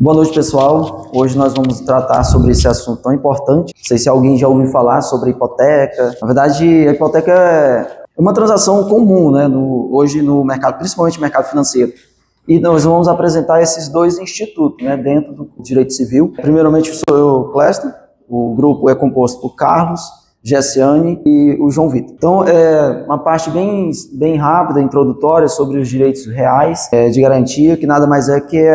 Boa noite, pessoal. Hoje nós vamos tratar sobre esse assunto tão importante. Não sei se alguém já ouviu falar sobre hipoteca. Na verdade, a hipoteca é uma transação comum, né, hoje no mercado, principalmente no mercado financeiro. E nós vamos apresentar esses dois institutos, né, dentro do direito civil. Primeiramente, sou eu, Cléster. O grupo é composto por Carlos, Gessiane e o João Vitor. Então, é uma parte bem rápida, introdutória, sobre os direitos reais de garantia, que nada mais é que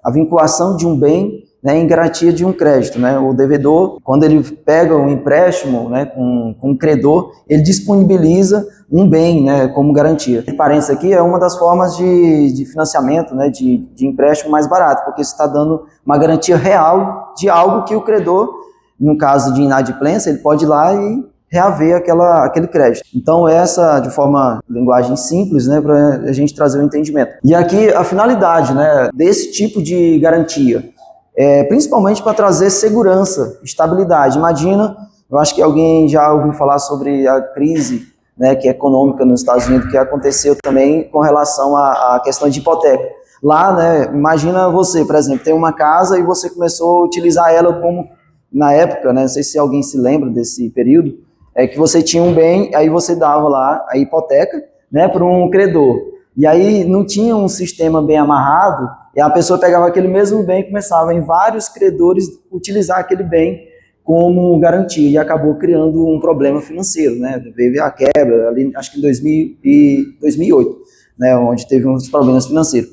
a vinculação de um bem, né, em garantia de um crédito, né? O devedor, quando ele pega um empréstimo, né, com um credor, ele disponibiliza um bem, né, como garantia. E parênteses aqui, é uma das formas de financiamento, né, de empréstimo mais barato, porque você está dando uma garantia real de algo que o credor, no caso de inadimplência, ele pode ir lá e reaver aquele crédito. Então essa, de forma, linguagem simples, né, para a gente trazer o entendimento. E aqui a finalidade, né, desse tipo de garantia é principalmente para trazer segurança, estabilidade. Imagina, eu acho que alguém já ouviu falar sobre a crise, né, que é econômica nos Estados Unidos, que aconteceu também com relação à questão de hipoteca. Lá, né, imagina você, por exemplo, tem uma casa e você começou a utilizar ela como, na época, né, não sei se alguém se lembra desse período, é que você tinha um bem, aí você dava lá a hipoteca, né, para um credor. E aí não tinha um sistema bem amarrado, e a pessoa pegava aquele mesmo bem e começava em vários credores utilizar aquele bem como garantia, e acabou criando um problema financeiro, né? Teve a quebra, ali, acho que em 2008, né, onde teve uns problemas financeiros.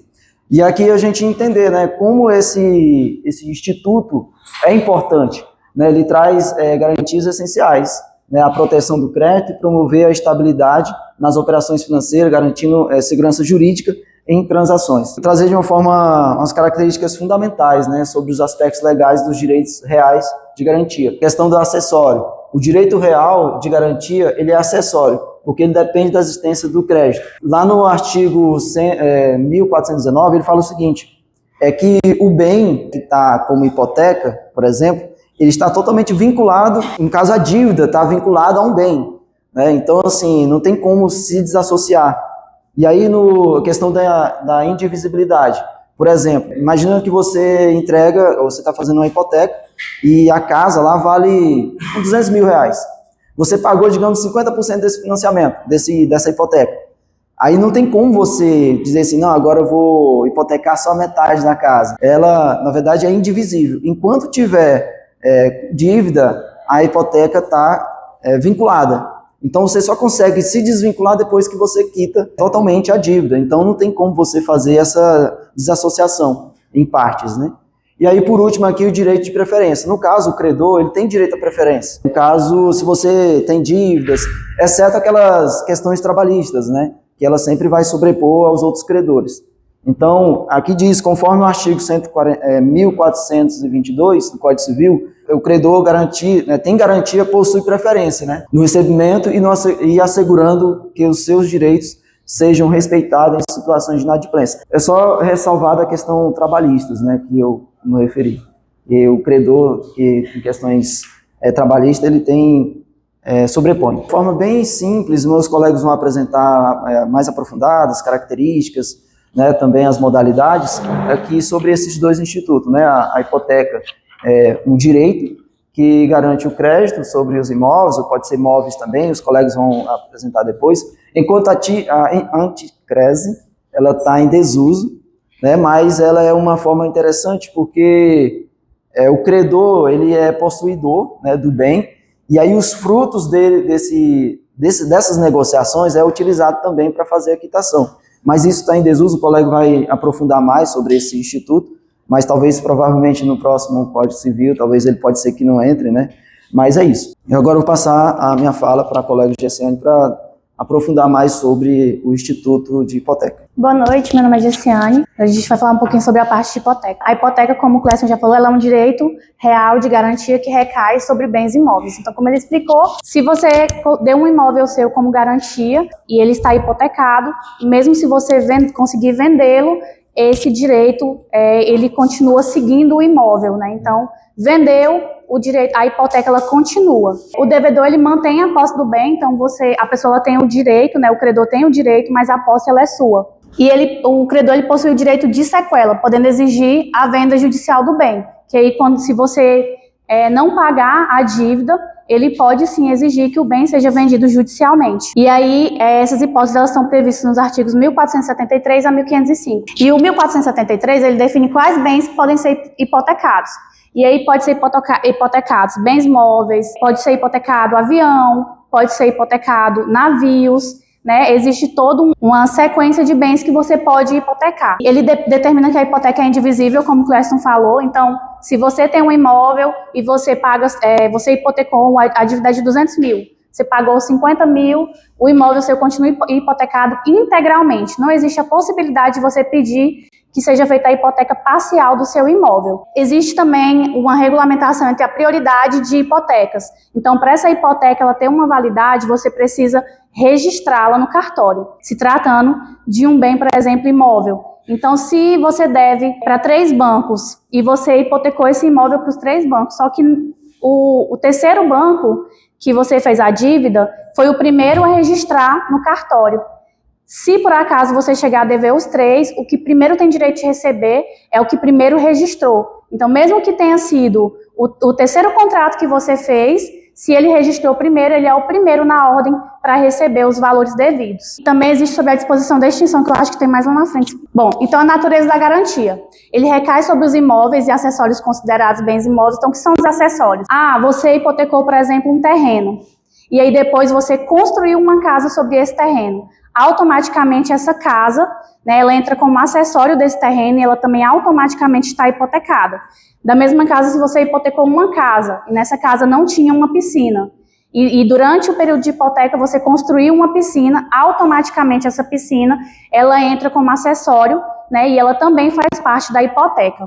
E aqui a gente entender, né, como esse instituto é importante, né? Ele traz garantias essenciais, né, a proteção do crédito e promover a estabilidade nas operações financeiras, garantindo segurança jurídica em transações. Vou trazer de uma forma umas características fundamentais, né, sobre os aspectos legais dos direitos reais de garantia. Questão do acessório. O direito real de garantia, ele é acessório, porque ele depende da existência do crédito. Lá no artigo 1419, ele fala o seguinte, é que o bem que está como hipoteca, por exemplo, ele está totalmente vinculado, em caso a dívida, está vinculado a um bem, né? Então, assim, não tem como se desassociar. E aí, a questão da indivisibilidade. Por exemplo, imagina que você entrega, ou você está fazendo uma hipoteca, e a casa lá vale R$200 mil. Você pagou, digamos, 50% desse financiamento, dessa hipoteca. Aí não tem como você dizer assim, não, agora eu vou hipotecar só metade da casa. Ela, na verdade, é indivisível. Enquanto tiver dívida, a hipoteca está vinculada. Então você só consegue se desvincular depois que você quita totalmente a dívida. Então não tem como você fazer essa desassociação em partes, né? E aí, por último, aqui o direito de preferência. No caso, o credor, ele tem direito à preferência. No caso, se você tem dívidas, exceto aquelas questões trabalhistas, né, que ela sempre vai sobrepor aos outros credores. Então, aqui diz, conforme o artigo 1422 do Código Civil, o credor tem garantia, possui preferência, né, no recebimento e assegurando que os seus direitos sejam respeitados em situações de inadimplência. É só ressalvar a questão trabalhistas, né, que eu me referi. E o credor, em questões trabalhistas, ele tem sobrepõe. De forma bem simples, meus colegas vão apresentar mais aprofundadas, características, né, também as modalidades, aqui sobre esses dois institutos, né, a hipoteca é um direito que garante o crédito sobre os imóveis, ou pode ser imóveis também, os colegas vão apresentar depois, enquanto a anticrese, ela está em desuso, né, mas ela é uma forma interessante porque o credor, ele é possuidor, né, do bem, e aí os frutos dessas negociações é utilizado também para fazer a quitação. Mas isso está em desuso, o colega vai aprofundar mais sobre esse instituto, mas talvez, provavelmente, no próximo Código Civil, talvez ele pode ser que não entre, né? Mas é isso. Eu agora vou passar a minha fala para a colega Gessiane para aprofundar mais sobre o Instituto de Hipoteca. Boa noite, meu nome é Gessiane. A gente vai falar um pouquinho sobre a parte de hipoteca. A hipoteca, como o Clécio já falou, ela é um direito real de garantia que recai sobre bens imóveis. Então, como ele explicou, se você deu um imóvel seu como garantia e ele está hipotecado, mesmo se você conseguir vendê-lo, esse direito, ele continua seguindo o imóvel, né? Então, vendeu, a hipoteca ela continua. O devedor ele mantém a posse do bem, então a pessoa ela tem o direito, né? O credor tem o direito, mas a posse ela é sua. E o credor ele possui o direito de sequela, podendo exigir a venda judicial do bem. Que aí, se você não pagar a dívida, ele pode sim exigir que o bem seja vendido judicialmente. E aí, essas hipóteses elas são previstas nos artigos 1473 a 1505. E o 1473, ele define quais bens podem ser hipotecados. E aí pode ser hipotecados bens móveis, pode ser hipotecado avião, pode ser hipotecado navios, né? Existe toda uma sequência de bens que você pode hipotecar. Ele determina que a hipoteca é indivisível, como o Cleston falou. Então, se você tem um imóvel e você você hipotecou a dívida de 200 mil, você pagou 50 mil, o imóvel seu continua hipotecado integralmente. Não existe a possibilidade de você pedir que seja feita a hipoteca parcial do seu imóvel. Existe também uma regulamentação entre a prioridade de hipotecas. Então, para essa hipoteca ela ter uma validade, você precisa registrá-la no cartório, se tratando de um bem, por exemplo, imóvel. Então, se você deve para 3 bancos e você hipotecou esse imóvel para os 3 bancos, só que o terceiro banco que você fez a dívida foi o primeiro a registrar no cartório. Se por acaso você chegar a dever os 3, o que primeiro tem direito de receber é o que primeiro registrou. Então, mesmo que tenha sido o terceiro contrato que você fez, se ele registrou primeiro, ele é o primeiro na ordem para receber os valores devidos. Também existe sobre a disposição da extinção, que eu acho que tem mais lá na frente. Bom, então a natureza da garantia. Ele recai sobre os imóveis e acessórios considerados bens imóveis. Então, o que são os acessórios? Você hipotecou, por exemplo, um terreno. E aí depois você construiu uma casa sobre esse terreno. Automaticamente essa casa, né, ela entra como acessório desse terreno e ela também automaticamente está hipotecada. Da mesma casa, se você hipotecou uma casa e nessa casa não tinha uma piscina e durante o período de hipoteca você construiu uma piscina, automaticamente essa piscina ela entra como acessório, né, e ela também faz parte da hipoteca.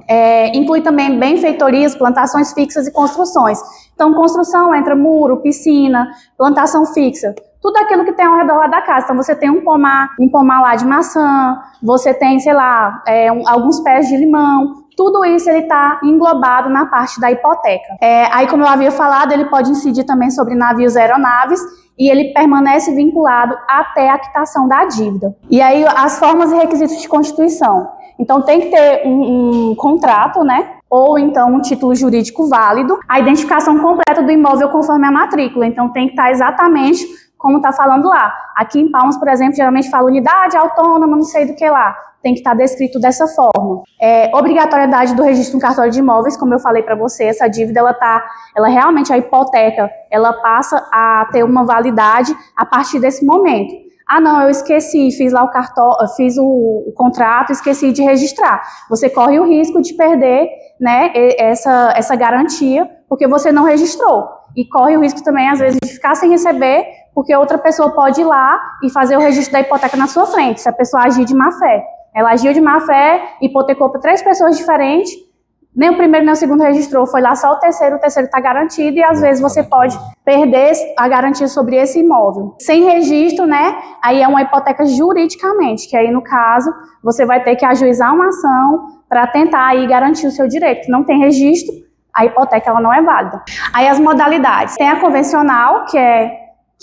Inclui também benfeitorias, plantações fixas e construções. Então, construção entra muro, piscina, plantação fixa. Tudo aquilo que tem ao redor lá da casa. Então, você tem um pomar lá de maçã, você tem, sei lá, alguns pés de limão. Tudo isso ele está englobado na parte da hipoteca. Aí, como eu havia falado, ele pode incidir também sobre navios e aeronaves e ele permanece vinculado até a quitação da dívida. E aí, as formas e requisitos de constituição. Então, tem que ter um contrato, né? Ou então um título jurídico válido, a identificação completa do imóvel conforme a matrícula. Então, tem que estar exatamente como está falando lá. Aqui em Palmas, por exemplo, geralmente fala unidade autônoma, não sei do que lá. Tem que estar descrito dessa forma. Obrigatoriedade do registro no cartório de imóveis, como eu falei para você, essa dívida, ela realmente, a hipoteca, ela passa a ter uma validade a partir desse momento. Ah, não, eu esqueci, fiz lá fiz o contrato, esqueci de registrar. Você corre o risco de perder, né, essa garantia, porque você não registrou. E corre o risco também, às vezes, de ficar sem receber, porque outra pessoa pode ir lá e fazer o registro da hipoteca na sua frente, se a pessoa agir de má fé. Ela agiu de má fé, hipotecou para 3 pessoas diferentes, nem o primeiro nem o segundo registrou, foi lá só o terceiro está garantido e às vezes você pode perder a garantia sobre esse imóvel. Sem registro, né, aí é uma hipoteca juridicamente, que aí no caso você vai ter que ajuizar uma ação para tentar aí garantir o seu direito. Se não tem registro, a hipoteca ela não é válida. Aí as modalidades, tem a convencional, que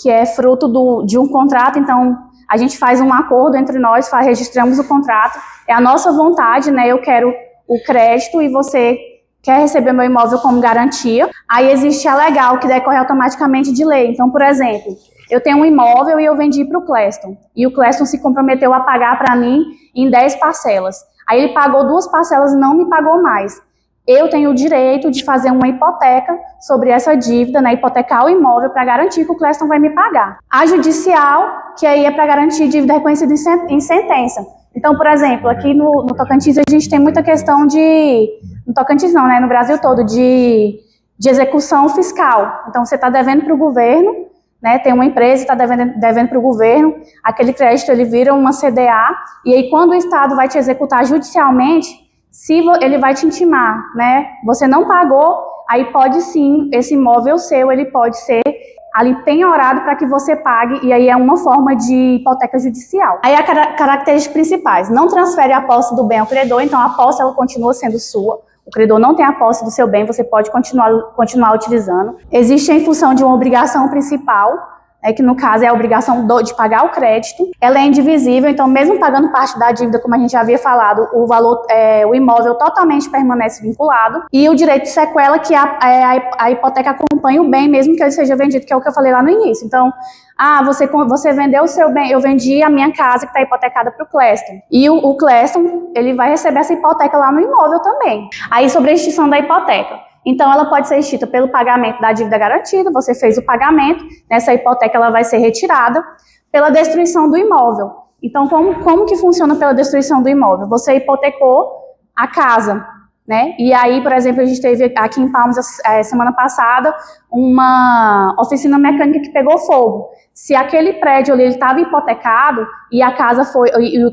é fruto de um contrato, então a gente faz um acordo entre nós, registramos o contrato, é a nossa vontade, né, eu quero o crédito e você quer receber meu imóvel como garantia. Aí existe a legal, que decorre automaticamente de lei. Então, por exemplo, eu tenho um imóvel e eu vendi para o Cleston, e o Cleston se comprometeu a pagar para mim em 10 parcelas. Aí ele pagou 2 parcelas e não me pagou mais. Eu tenho o direito de fazer uma hipoteca sobre essa dívida, né, hipotecar o imóvel para garantir que o Cleston vai me pagar. A judicial, que aí é para garantir dívida reconhecida em sentença. Então, por exemplo, aqui no Tocantins a gente tem muita questão no Tocantins não, né, no Brasil todo, de execução fiscal. Então, você está devendo para o governo, né, tem uma empresa que está devendo para o governo, aquele crédito ele vira uma CDA, e aí quando o Estado vai te executar judicialmente, se ele vai te intimar, né, você não pagou, aí pode sim, esse imóvel seu, ele pode ser ali penhorado para que você pague, e aí é uma forma de hipoteca judicial. Aí as características principais, não transfere a posse do bem ao credor, então a posse ela continua sendo sua, o credor não tem a posse do seu bem, você pode continuar utilizando. Existe em função de uma obrigação principal, que no caso é a obrigação de pagar o crédito, ela é indivisível, então mesmo pagando parte da dívida, como a gente já havia falado, o imóvel totalmente permanece vinculado, e o direito de sequela, que a hipoteca acompanha o bem, mesmo que ele seja vendido, que é o que eu falei lá no início. Então, você vendeu o seu bem, eu vendi a minha casa que está hipotecada para o Cleston, e o Cleston, ele vai receber essa hipoteca lá no imóvel também. Aí, sobre a extinção da hipoteca. Então, ela pode ser extinta pelo pagamento da dívida garantida, você fez o pagamento, essa hipoteca ela vai ser retirada pela destruição do imóvel. Então, como que funciona pela destruição do imóvel? Você hipotecou a casa, né? E aí, por exemplo, a gente teve aqui em Palmas, semana passada, uma oficina mecânica que pegou fogo. Se aquele prédio ali estava hipotecado e a casa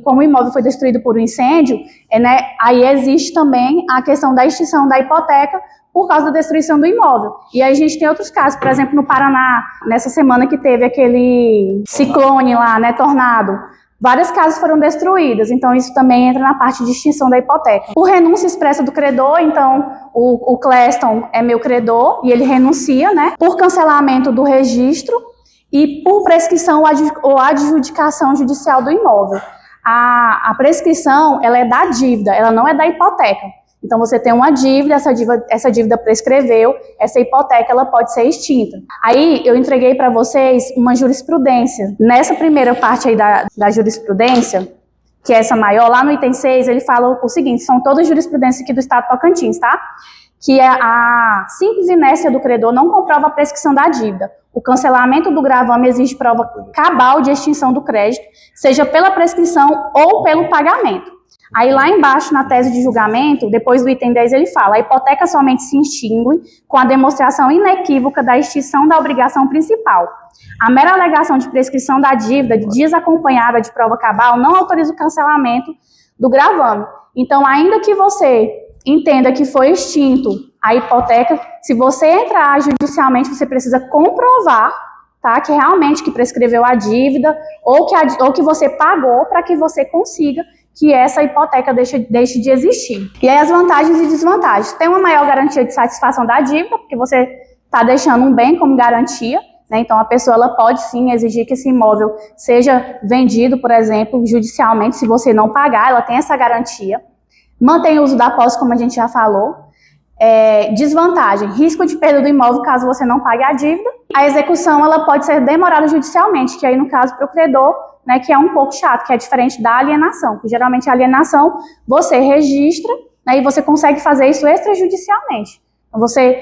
como o imóvel foi destruído por um incêndio, né, aí existe também a questão da extinção da hipoteca por causa da destruição do imóvel. E aí a gente tem outros casos, por exemplo, no Paraná, nessa semana que teve aquele ciclone lá, né, tornado, várias casas foram destruídas, então isso também entra na parte de extinção da hipoteca. Por renúncia expressa do credor, então o Cleston é meu credor e ele renuncia, né, por cancelamento do registro e por prescrição ou adjudicação judicial do imóvel. A prescrição, ela é da dívida, ela não é da hipoteca. Então, você tem uma dívida, essa dívida prescreveu, essa hipoteca ela pode ser extinta. Aí, eu entreguei para vocês uma jurisprudência. Nessa primeira parte aí da jurisprudência, que é essa maior, lá no item 6, ele fala o seguinte, são todas jurisprudências aqui do Estado de Tocantins, tá? Que a simples inércia do credor não comprova a prescrição da dívida. O cancelamento do gravame exige prova cabal de extinção do crédito, seja pela prescrição ou pelo pagamento. Aí lá embaixo, na tese de julgamento, depois do item 10, ele fala: a hipoteca somente se extingue com a demonstração inequívoca da extinção da obrigação principal. A mera alegação de prescrição da dívida, desacompanhada de prova cabal, não autoriza o cancelamento do gravame. Então, ainda que você entenda que foi extinto a hipoteca, se você entrar judicialmente, você precisa comprovar, tá, que realmente que prescreveu a dívida ou que você pagou para que você consiga que essa hipoteca deixe de existir. E aí as vantagens e desvantagens. Tem uma maior garantia de satisfação da dívida, porque você está deixando um bem como garantia, né? Então a pessoa ela pode sim exigir que esse imóvel seja vendido, por exemplo, judicialmente, se você não pagar, ela tem essa garantia. Mantém o uso da posse, como a gente já falou. Desvantagem, risco de perda do imóvel caso você não pague a dívida. A execução ela pode ser demorada judicialmente, que aí no caso para o credor, né, que é um pouco chato, que é diferente da alienação, que geralmente a alienação você registra, né, e você consegue fazer isso extrajudicialmente. Então, você,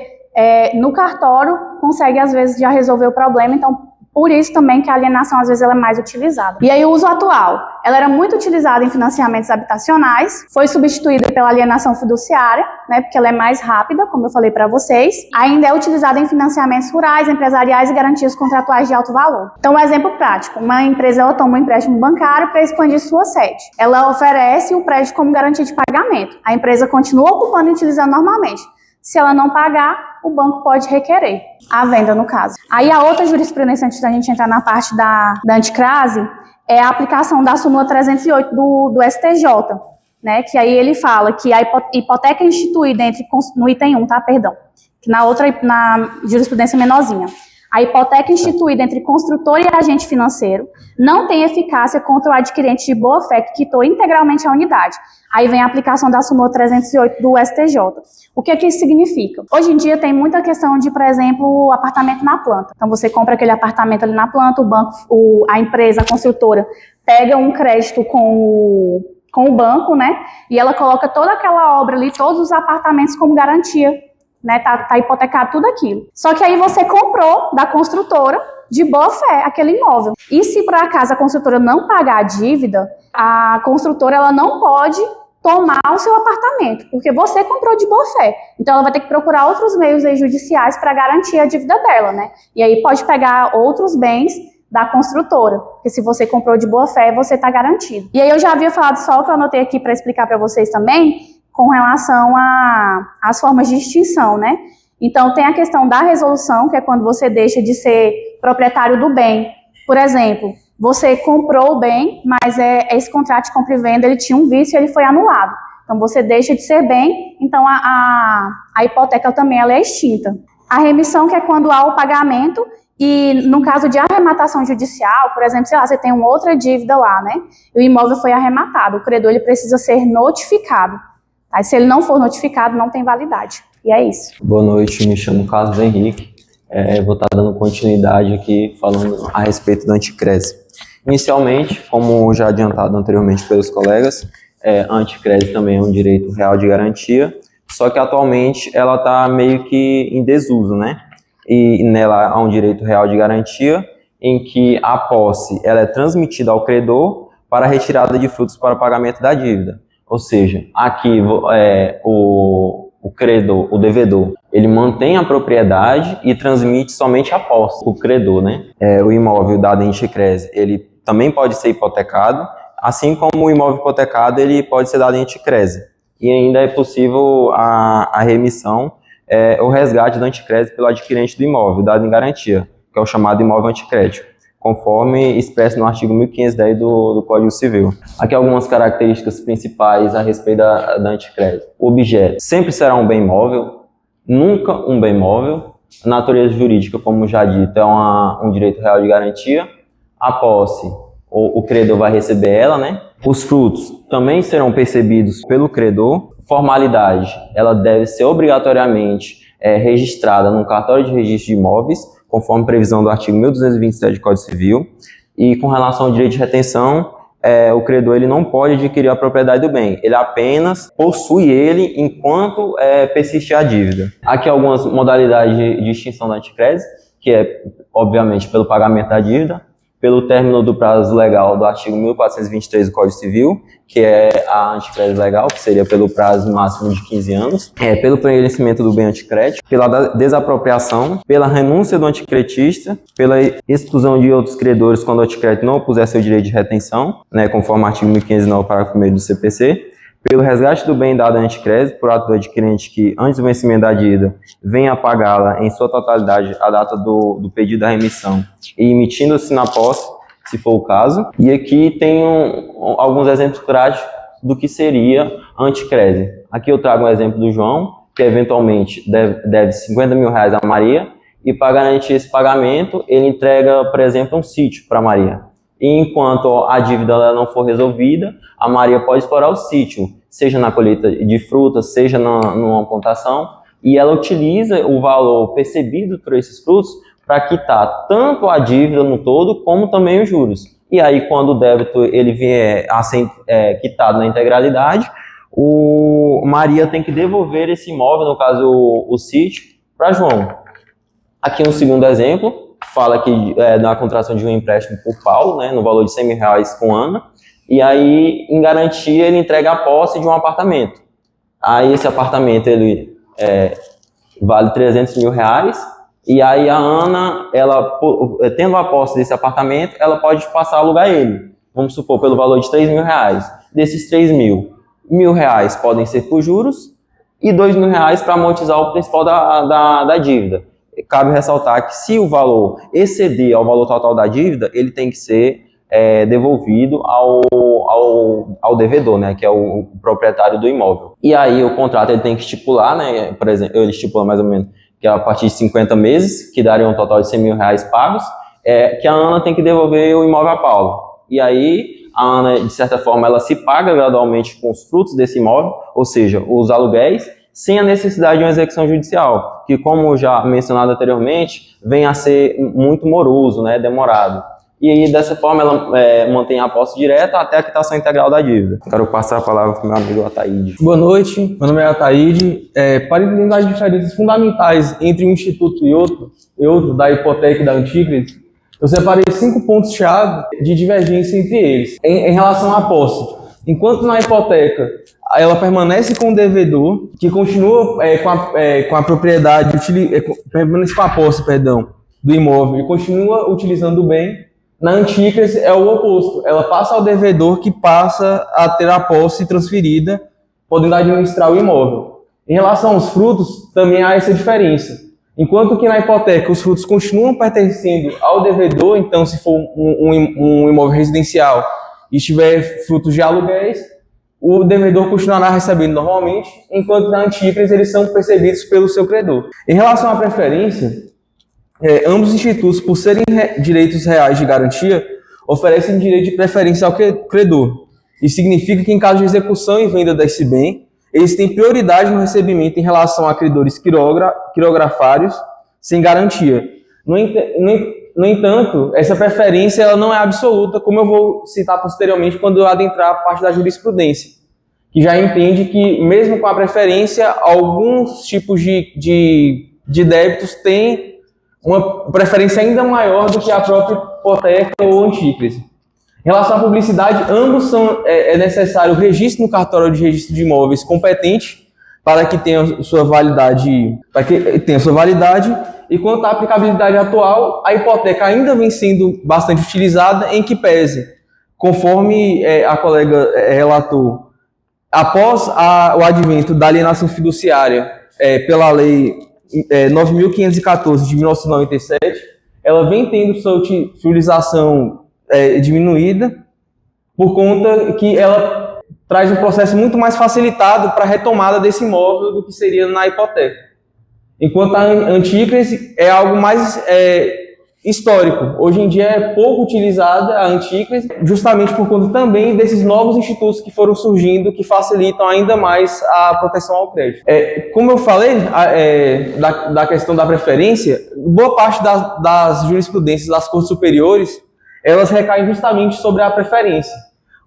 no cartório, consegue às vezes já resolver o problema, então por isso também que a alienação às vezes ela é mais utilizada. E aí o uso atual, ela era muito utilizada em financiamentos habitacionais, foi substituída pela alienação fiduciária, né, porque ela é mais rápida, como eu falei para vocês. Ainda é utilizada em financiamentos rurais, empresariais e garantias contratuais de alto valor. Então, um exemplo prático, uma empresa ela toma um empréstimo bancário para expandir sua sede. Ela oferece o prédio como garantia de pagamento. A empresa continua ocupando e utilizando normalmente. Se ela não pagar, o banco pode requerer a venda, no caso. Aí a outra jurisprudência, antes da gente entrar na parte da anticrase, é a aplicação da súmula 308 do STJ, né? Que aí ele fala que a hipoteca instituída no item 1, tá? Perdão. Que na jurisprudência menorzinha. A hipoteca instituída entre construtor e agente financeiro não tem eficácia contra o adquirente de boa-fé que quitou integralmente a unidade. Aí vem a aplicação da súmula 308 do STJ. O que isso significa? Hoje em dia tem muita questão de, por exemplo, apartamento na planta. Então você compra aquele apartamento ali na planta, o banco, a empresa, a construtora, pega um crédito com o banco, né? E ela coloca toda aquela obra ali, todos os apartamentos como garantia. Né, tá hipotecado tudo aquilo. Só que aí você comprou da construtora de boa fé aquele imóvel. E se por acaso a construtora não pagar a dívida, a construtora ela não pode tomar o seu apartamento, porque você comprou de boa fé. Então ela vai ter que procurar outros meios aí judiciais para garantir a dívida dela, né? E aí pode pegar outros bens da construtora, porque se você comprou de boa fé, você está garantido. E aí eu já havia falado só o que eu anotei aqui para explicar para vocês também, com relação às formas de extinção, né? Então, tem a questão da resolução, que é quando você deixa de ser proprietário do bem. Por exemplo, você comprou o bem, mas esse contrato de compra e venda, ele tinha um vício e ele foi anulado. Então, você deixa de ser bem, então a hipoteca também ela é extinta. A remissão, que é quando há o pagamento E no caso de arrematação judicial, por exemplo, sei lá, você tem uma outra dívida lá, né? E o imóvel foi arrematado. O credor ele precisa ser notificado. Tá? Se ele não for notificado, não tem validade. E é isso. Boa noite, me chamo Carlos Henrique. Vou estar dando continuidade aqui falando a respeito do Anticrese. Inicialmente, como já adiantado anteriormente pelos colegas, a Anticrese também é um direito real de garantia, só que atualmente ela está meio que em desuso, né? E nela há um direito real de garantia em que a posse ela é transmitida ao credor para a retirada de frutos para o pagamento da dívida. Ou seja, aqui o credor, o devedor, ele mantém a propriedade e transmite somente a posse, o credor, né? O imóvel dado em Anticrese, ele também pode ser hipotecado, assim como o imóvel hipotecado, ele pode ser dado em Anticrese. E ainda é possível a remissão, o resgate do Anticrese pelo adquirente do imóvel, dado em garantia, que é o chamado imóvel anticrédito, conforme expresso no artigo 1510 do Código Civil. Aqui algumas características principais a respeito da Anticrese. O objeto sempre será um bem móvel, nunca um bem móvel. A natureza jurídica, como já dito, é um direito real de garantia. A posse, o credor vai receber ela, né? Os frutos também serão percebidos pelo credor. Formalidade, ela deve ser obrigatoriamente registrada no cartório de registro de imóveis, conforme previsão do artigo 1227 do Código Civil. E com relação ao direito de retenção, o credor ele não pode adquirir a propriedade do bem, ele apenas possui ele enquanto persistir a dívida. Aqui algumas modalidades de extinção da Anticrese, que é, obviamente, pelo pagamento da dívida, pelo término do prazo legal do artigo 1423 do Código Civil, que é a Anticrese legal, que seria pelo prazo máximo de 15 anos, pelo preenchimento do bem anticrético, pela desapropriação, pela renúncia do anticretista, pela exclusão de outros credores quando o anticrédito não opuser seu direito de retenção, né, conforme o artigo 1509, parágrafo 1º do CPC, pelo resgate do bem dado a Anticrese, por ato do adquirente que, antes do vencimento da dívida, venha a pagá-la em sua totalidade à data do pedido da remissão e emitindo-se na posse, se for o caso. E aqui tem alguns exemplos práticos do que seria a Anticrese. Aqui eu trago um exemplo do João, que eventualmente deve 50 mil reais a Maria, e para garantir esse pagamento, ele entrega, por exemplo, um sítio para Maria. E enquanto a dívida ela não for resolvida, a Maria pode explorar o sítio, seja na colheita de frutas, seja numa plantação, e ela utiliza o valor percebido por esses frutos para quitar tanto a dívida no todo, como também os juros. E aí, quando o débito ele vier a ser quitado na integralidade, Maria tem que devolver esse imóvel, no caso o sítio, para João. Aqui um segundo exemplo, fala aqui da contratação de um empréstimo por Paulo, né, no valor de 100 mil reais com Ana, e aí, em garantia, ele entrega a posse de um apartamento. Aí, esse apartamento, ele vale 300 mil reais, e aí a Ana, ela, tendo a posse desse apartamento, ela pode passar a alugar ele, vamos supor, pelo valor de 3 mil reais. Desses 3 mil reais podem ser por juros, e 2 mil reais para amortizar o principal da dívida. Cabe ressaltar que se o valor exceder ao valor total da dívida, ele tem que ser devolvido ao devedor, né, que é o proprietário do imóvel. E aí o contrato ele tem que estipular, né, por exemplo, ele estipula mais ou menos que é a partir de 50 meses, que daria um total de 100 mil reais pagos, que a Ana tem que devolver o imóvel a Paulo. E aí a Ana, de certa forma, ela se paga gradualmente com os frutos desse imóvel, ou seja, os aluguéis, sem a necessidade de uma execução judicial, que, como já mencionado anteriormente, vem a ser muito moroso, né, demorado. E aí, dessa forma, ela mantém a posse direta até a quitação integral da dívida. Quero passar a palavra para o meu amigo Ataíde. Boa noite, meu nome é Ataíde. Para entender as diferenças fundamentais entre um instituto e outro da hipoteca e da Anticrese, eu separei 5 pontos-chave de divergência entre eles. Em relação à posse, enquanto na hipoteca ela permanece com o devedor, que continua com a propriedade, permanece com a posse, do imóvel e continua utilizando o bem. Na Anticrese é o oposto, ela passa ao devedor, que passa a ter a posse transferida, podendo administrar o imóvel. Em relação aos frutos, também há essa diferença. Enquanto que na hipoteca os frutos continuam pertencendo ao devedor, então se for um imóvel residencial e tiver frutos de aluguéis, o devedor continuará recebendo normalmente, enquanto na Anticrese eles são percebidos pelo seu credor. Em relação à preferência, Ambos os institutos, por serem direitos reais de garantia, oferecem direito de preferência ao credor. Isso significa que, em caso de execução e venda desse bem, eles têm prioridade no recebimento em relação a credores quirografários sem garantia. No entanto, essa preferência ela não é absoluta, como eu vou citar posteriormente quando eu adentrar a parte da jurisprudência, que já entende que, mesmo com a preferência, alguns tipos de débitos têm uma preferência ainda maior do que a própria hipoteca ou antícrese. Em relação à publicidade, ambos é necessário o registro no cartório de registro de imóveis competente para que tenha sua validade, e quanto à aplicabilidade atual, a hipoteca ainda vem sendo bastante utilizada, em que pese, conforme a colega relatou, após o advento da alienação fiduciária pela lei 9.514 de 1997, ela vem tendo sua utilização diminuída, por conta que ela traz um processo muito mais facilitado para a retomada desse imóvel do que seria na hipoteca. Enquanto a antícrese é algo mais histórico. Hoje em dia é pouco utilizada a antícrese, justamente por conta também desses novos institutos que foram surgindo, que facilitam ainda mais a proteção ao crédito. Como eu falei da questão da preferência, boa parte das jurisprudências das cortes superiores, elas recaem justamente sobre a preferência,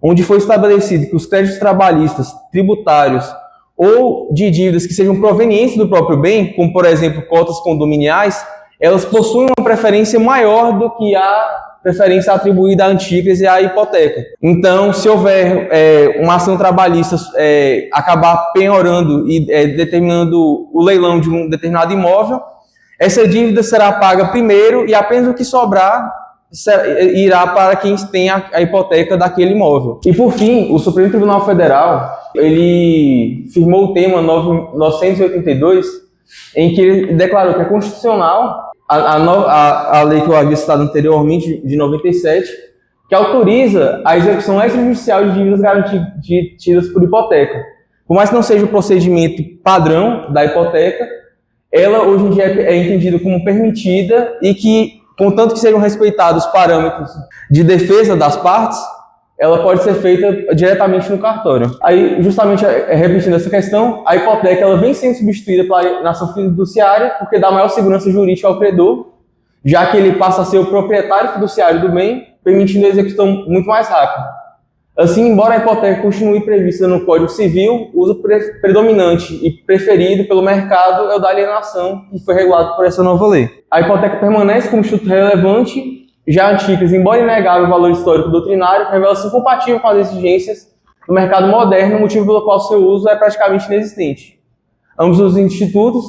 onde foi estabelecido que os créditos trabalhistas, tributários ou de dívidas que sejam provenientes do próprio bem, como por exemplo cotas condominiais, elas possuem uma preferência maior do que a preferência atribuída à antícrese e à hipoteca. Então, se houver uma ação trabalhista acabar penhorando e determinando o leilão de um determinado imóvel, essa dívida será paga primeiro e apenas o que sobrar irá para quem tem a hipoteca daquele imóvel. E por fim, o Supremo Tribunal Federal, ele firmou o tema 982, em que ele declarou que é constitucional a lei que eu havia citado anteriormente, de 97, que autoriza a execução extrajudicial de dívidas garantidas por hipoteca. Por mais que não seja o procedimento padrão da hipoteca, ela hoje em dia é entendida como permitida e que, contanto que sejam respeitados os parâmetros de defesa das partes, ela pode ser feita diretamente no cartório. Aí, justamente repetindo essa questão, a hipoteca ela vem sendo substituída pela alienação fiduciária porque dá maior segurança jurídica ao credor, já que ele passa a ser o proprietário fiduciário do bem, permitindo a execução muito mais rápida. Assim, embora a hipoteca continue prevista no Código Civil, o uso predominante e preferido pelo mercado é o da alienação, que foi regulado por essa nova lei. A hipoteca permanece como instituto relevante. Já a antícrese, embora inegável o valor histórico doutrinário, revela-se incompatível com as exigências do mercado moderno, motivo pelo qual seu uso é praticamente inexistente. Ambos os institutos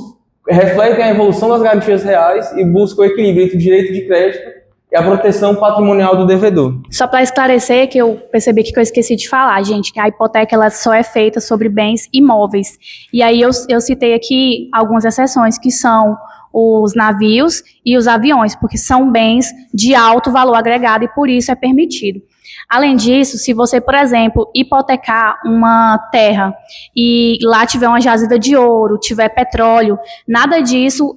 refletem a evolução das garantias reais e buscam o equilíbrio entre o direito de crédito e a proteção patrimonial do devedor. Só para esclarecer, que eu percebi que eu esqueci de falar, gente, que a hipoteca ela só é feita sobre bens imóveis. E aí eu citei aqui algumas exceções, que são os navios e os aviões, porque são bens de alto valor agregado e por isso é permitido. Além disso, se você, por exemplo, hipotecar uma terra e lá tiver uma jazida de ouro, tiver petróleo, nada disso,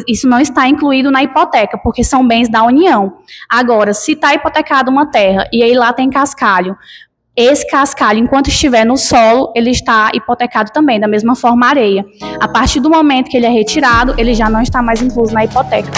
isso não está incluído na hipoteca, porque são bens da União. Agora, se está hipotecada uma terra e aí lá tem cascalho, esse cascalho, enquanto estiver no solo, ele está hipotecado também, da mesma forma a areia. A partir do momento que ele é retirado, ele já não está mais incluso na hipoteca.